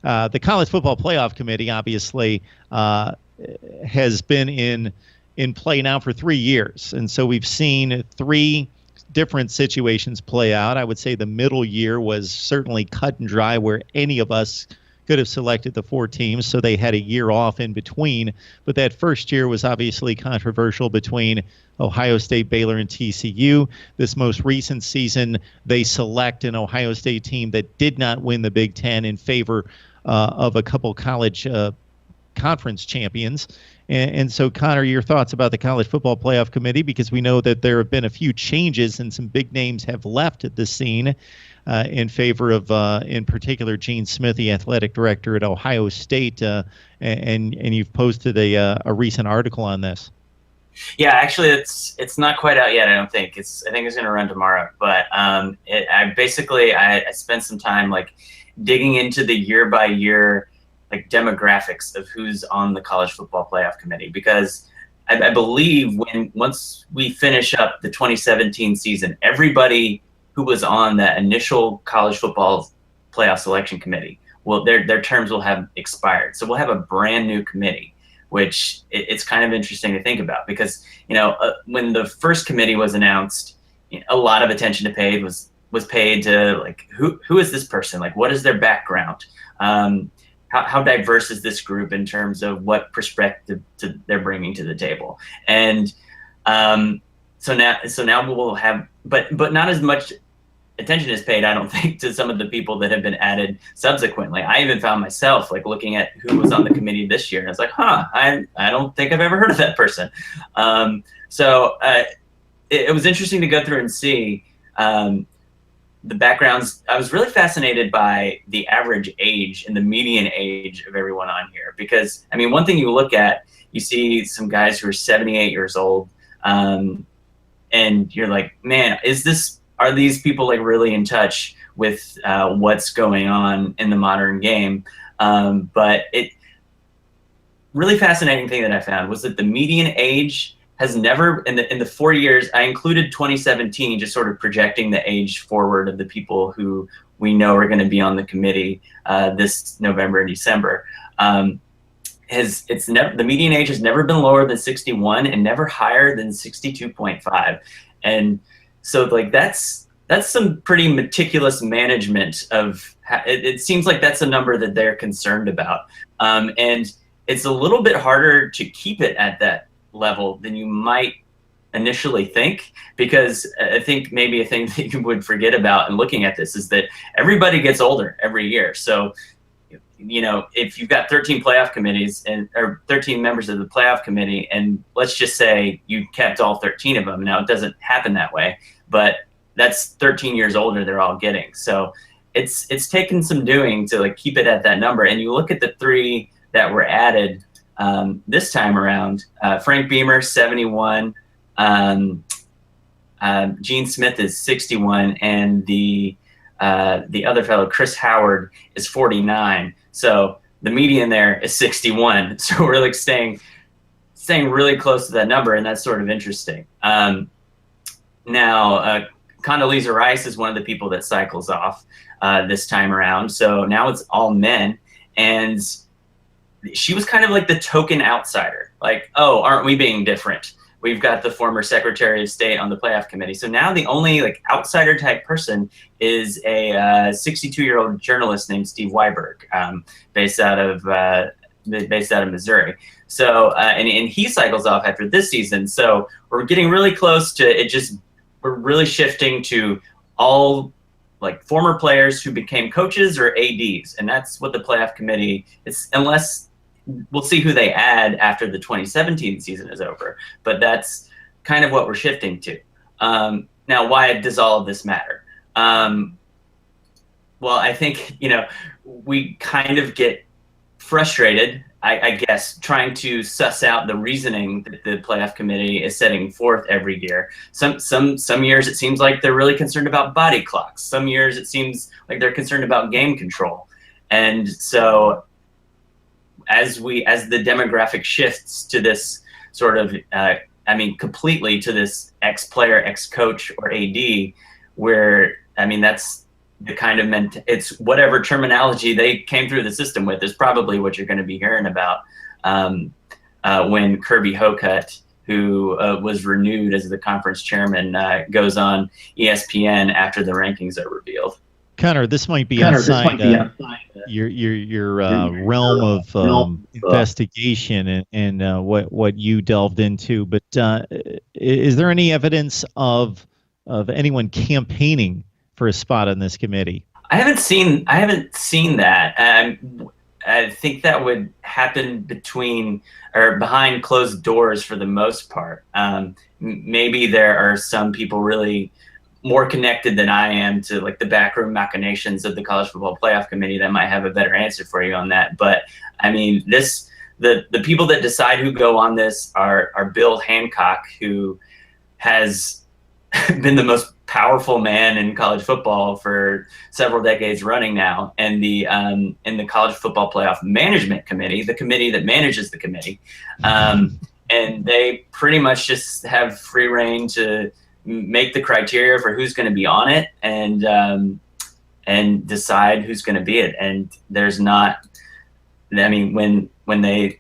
The College Football Playoff Committee obviously has been in play now for 3 years, and so we've seen three different situations play out. I would say the middle year was certainly cut and dry, where any of us could have selected the four teams, so they had a year off in between. But that first year was obviously controversial between Ohio State, Baylor, and TCU. This most recent season, they select an Ohio State team that did not win the Big Ten in favor of a couple college conference champions. And so, Connor, your thoughts about the College Football Playoff Committee, because we know that there have been a few changes and some big names have left the scene in favor of, in particular, Gene Smith, the athletic director at Ohio State, and you've posted a recent article on this. Yeah, actually, it's not quite out yet. I don't think I think it's going to run tomorrow. But I spent some time like digging into the year by year like demographics of who's on the College Football Playoff Committee, because I believe once we finish up the 2017 season, everybody who was on that initial College Football Playoff Selection Committee, well, their terms will have expired. So we'll have a brand new committee, which it's kind of interesting to think about, because when the first committee was announced, a lot of attention was paid to like who is this person, like what is their background. How diverse is this group in terms of what perspective they're bringing to the table? And so now we will have, but not as much attention is paid, I don't think, to some of the people that have been added subsequently. I even found myself like looking at who was on the committee this year, and I was like, I don't think I've ever heard of that person. So it was interesting to go through and see the backgrounds. I was really fascinated by the average age and the median age of everyone on here, because I mean, one thing you look at, you see some guys who are 78 years old, and you're like, man, are these people like really in touch with what's going on in the modern game? But really fascinating thing that I found was that the median age has never, in the 4 years, I included 2017, just sort of projecting the age forward of the people who we know are going to be on the committee this November and December. The median age has never been lower than 61 and never higher than 62.5. And so like that's some pretty meticulous management of, it seems like that's a number that they're concerned about. And it's a little bit harder to keep it at that level than you might initially think, because I think maybe a thing that you would forget about in looking at this is that everybody gets older every year. So, if you've got 13 playoff committees or 13 members of the playoff committee, and let's just say you kept all 13 of them. Now it doesn't happen that way, but that's 13 years older they're all getting. So it's taken some doing to like keep it at that number. And you look at the three that were added this time around. Frank Beamer, 71. Gene Smith is 61, and the other fellow, Chris Howard, is 49. So the median there is 61. So we're like staying really close to that number, and that's sort of interesting. Now, Condoleezza Rice is one of the people that cycles off this time around. So now it's all men, and she was kind of like the token outsider. Like, oh, aren't we being different? We've got the former Secretary of State on the playoff committee. So now the only like outsider type person is a 62-year-old journalist named Steve Wieberg, based out of Missouri. So and he cycles off after this season. So we're getting really close to it. We're really shifting to all like former players who became coaches or ADs, and that's what the playoff committee is. Unless we'll see who they add after the 2017 season is over, but that's kind of what we're shifting to. Now, why does all of this matter? Well, I think, we kind of get frustrated, I guess, trying to suss out the reasoning that the playoff committee is setting forth every year. Some years it seems like they're really concerned about body clocks. Some years it seems like they're concerned about game control. And so as the demographic shifts to this sort of, completely to this ex-player, ex-coach, or AD, where, that's the kind of it's whatever terminology they came through the system with is probably what you're going to be hearing about when Kirby Hocutt, who was renewed as the conference chairman, goes on ESPN after the rankings are revealed. Connor, this might be outside your realm of investigation and what you delved into, but is there any evidence of anyone campaigning for a spot on this committee? I haven't seen that. I think that would happen behind closed doors for the most part. Maybe there are some people really more connected than I am to like the backroom machinations of the College Football Playoff Committee that might have a better answer for you on that. But I mean, the people that decide who go on this are Bill Hancock, who has been the most powerful man in college football for several decades running now, and the College Football Playoff Management Committee, the committee that manages the committee, and they pretty much just have free reign to make the criteria for who's going to be on it and decide who's going to be it. And there's not, I mean, when they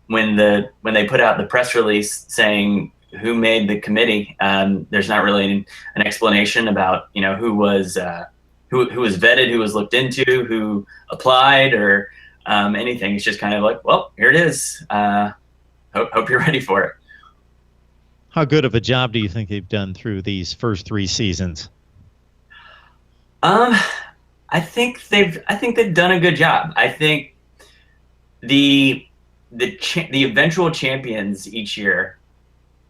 put out the press release saying who made the committee, there's not really an explanation about, you know, who was vetted, who was looked into, who applied, or anything. It's just kind of like, well, here it is. Hope you're ready for it. How good of a job do you think they've done through these first 3 seasons? I think they've done a good job. I think the eventual champions each year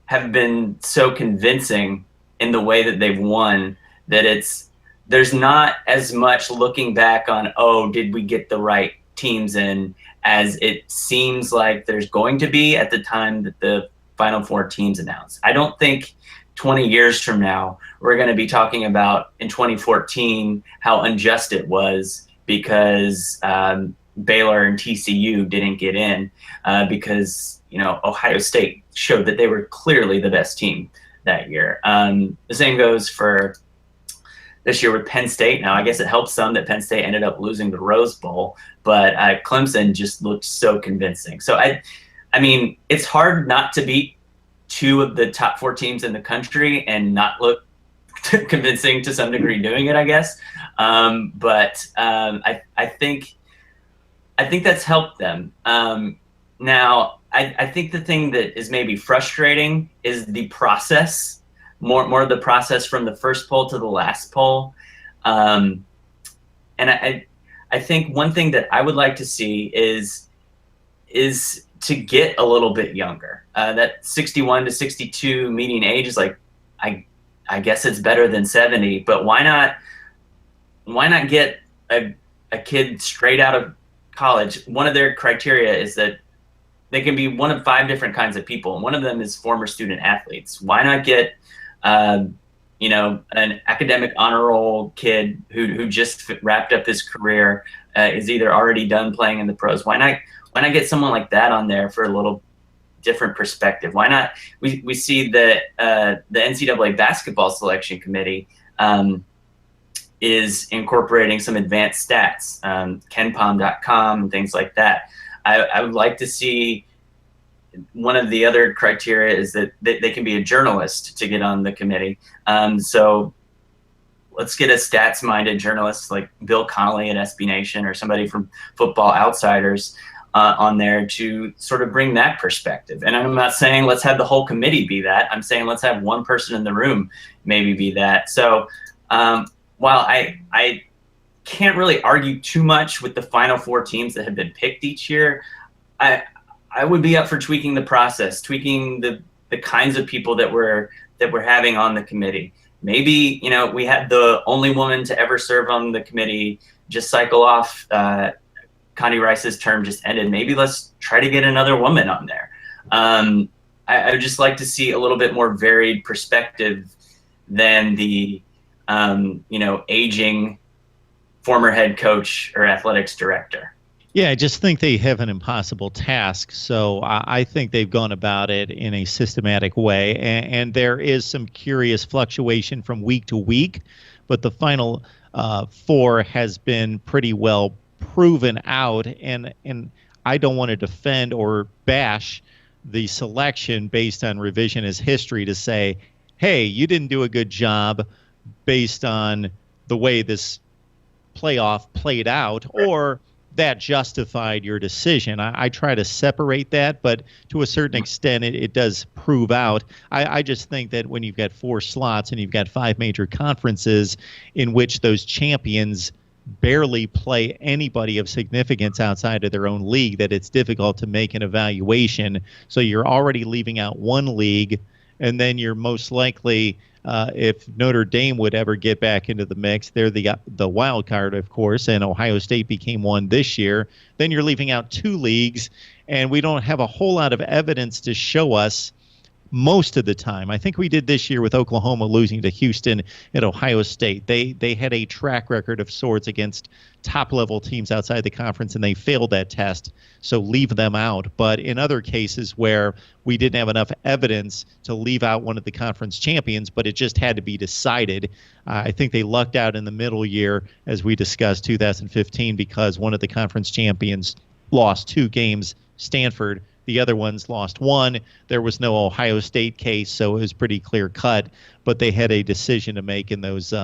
have been so convincing in the way that they've won that there's not as much looking back on, oh, did we get the right teams in, as it seems like there's going to be at the time that the Final Four teams announced. I don't think 20 years from now we're going to be talking about in 2014 how unjust it was because Baylor and TCU didn't get in because, you know, Ohio State showed that they were clearly the best team that year. The same goes for this year with Penn State. Now, I guess it helps some that Penn State ended up losing the Rose Bowl, but Clemson just looked so convincing. So I mean, it's hard not to beat 2 of the top 4 teams in the country and not look convincing to some degree doing it, I guess. But I think that's helped them. Now, I think the thing that is maybe frustrating is the process, more of the process from the first poll to the last poll. And I think one thing that I would like to see is to get a little bit younger. That 61 to 62 median age is like, I guess it's better than 70, but why not get a kid straight out of college? One of their criteria is that they can be one of 5 different kinds of people, and one of them is former student athletes. Why not get you know, an academic honor roll kid who just wrapped up his career, is either already done playing in the pros? Why not get someone like that on there for a little different perspective? Why not? We see that the NCAA basketball selection committee is incorporating some advanced stats, KenPom.com and things like that. I would like to see, one of the other criteria is that they can be a journalist to get on the committee. So let's get a stats-minded journalist like Bill Connolly at SB Nation or somebody from Football Outsiders on there to sort of bring that perspective. And I'm not saying let's have the whole committee be that. I'm saying let's have one person in the room maybe be that. So while I can't really argue too much with the Final Four teams that have been picked each year, I would be up for tweaking the process, tweaking the kinds of people that we're having on the committee. Maybe, you know, we had the only woman to ever serve on the committee just cycle off. Condi Rice's term just ended. Maybe let's try to get another woman on there. I would just like to see a little bit more varied perspective than the, you know, aging former head coach or athletics director. Yeah, I just think they have an impossible task. So I think they've gone about it in a systematic way. And there is some curious fluctuation from week to week. but the final four has been pretty well proven out, and I don't want to defend or bash the selection based on revisionist history to say, hey, you didn't do a good job based on the way this playoff played out, or that justified your decision. I try to separate that, but to a certain extent, it does prove out. I just think that when you've got 4 slots and you've got 5 major conferences in which those champions barely play anybody of significance outside of their own league, that it's difficult to make an evaluation. So you're already leaving out one league, and then you're most likely, if Notre Dame would ever get back into the mix, they're the wild card, of course, and Ohio State became one this year. Then you're leaving out 2 leagues, and we don't have a whole lot of evidence to show us most of the time. I think we did this year with Oklahoma losing to Houston at Ohio State. They had a track record of sorts against top-level teams outside the conference, and they failed that test, so leave them out. But in other cases where we didn't have enough evidence to leave out one of the conference champions, but it just had to be decided, I think they lucked out in the middle year, as we discussed, 2015, because one of the conference champions lost 2 games, Stanford. The other ones lost 1. There was no Ohio State case, so it was pretty clear cut. But they had a decision to make in those 2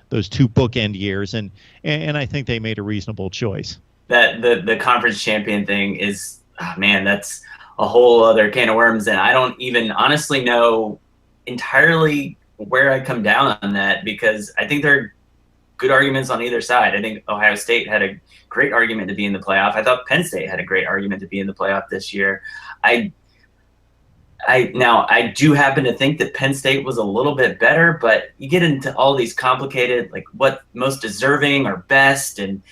bookend years, and I think they made a reasonable choice. That the conference champion thing is, man, that's a whole other can of worms, and I don't even honestly know entirely where I come down on that, because I think there are good arguments on either side. I think Ohio State had a great argument to be in the playoff. I thought Penn State had a great argument to be in the playoff this year. I do happen to think that Penn State was a little bit better, but you get into all these complicated, like what most deserving or best, and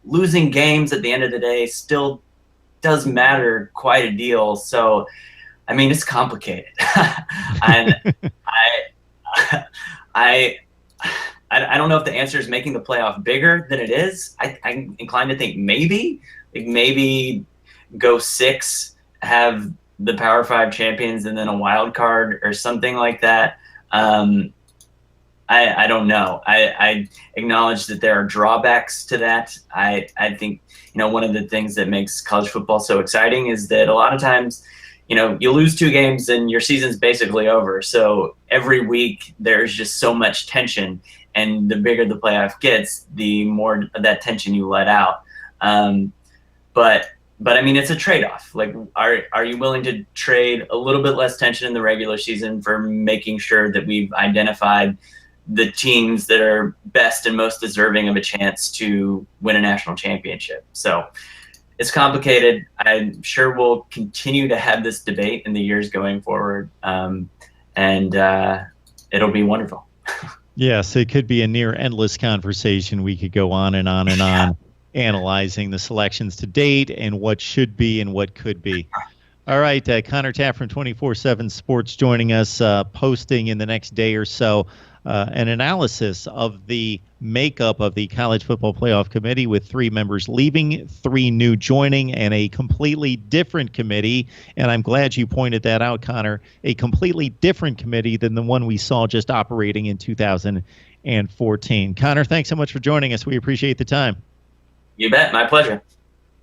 losing games at the end of the day still does matter quite a deal. So, I mean, it's complicated, and I don't know if the answer is making the playoff bigger than it is. I'm inclined to think maybe go 6, have the Power 5 champions, and then a wild card or something like that. I don't know. I acknowledge that there are drawbacks to that. I think, one of the things that makes college football so exciting is that a lot of times, you lose 2 games and your season's basically over. So every week there's just so much tension, and the bigger the playoff gets, the more of that tension you let out. But I mean, it's a trade-off. Like, are you willing to trade a little bit less tension in the regular season for making sure that we've identified the teams that are best and most deserving of a chance to win a national championship? So it's complicated. I'm sure we'll continue to have this debate in the years going forward, and it'll be wonderful. Yes, it could be a near endless conversation. We could go on and on and on, analyzing the selections to date and what should be and what could be. All right, Connor Tapp from 24/7 Sports joining us, posting in the next day or so an analysis of the makeup of the College Football Playoff Committee, with 3 members leaving, 3 new joining, and a completely different committee. And I'm glad you pointed that out, Connor, a completely different committee than the one we saw just operating in 2014. Connor, thanks so much for joining us. We appreciate the time. You bet. My pleasure.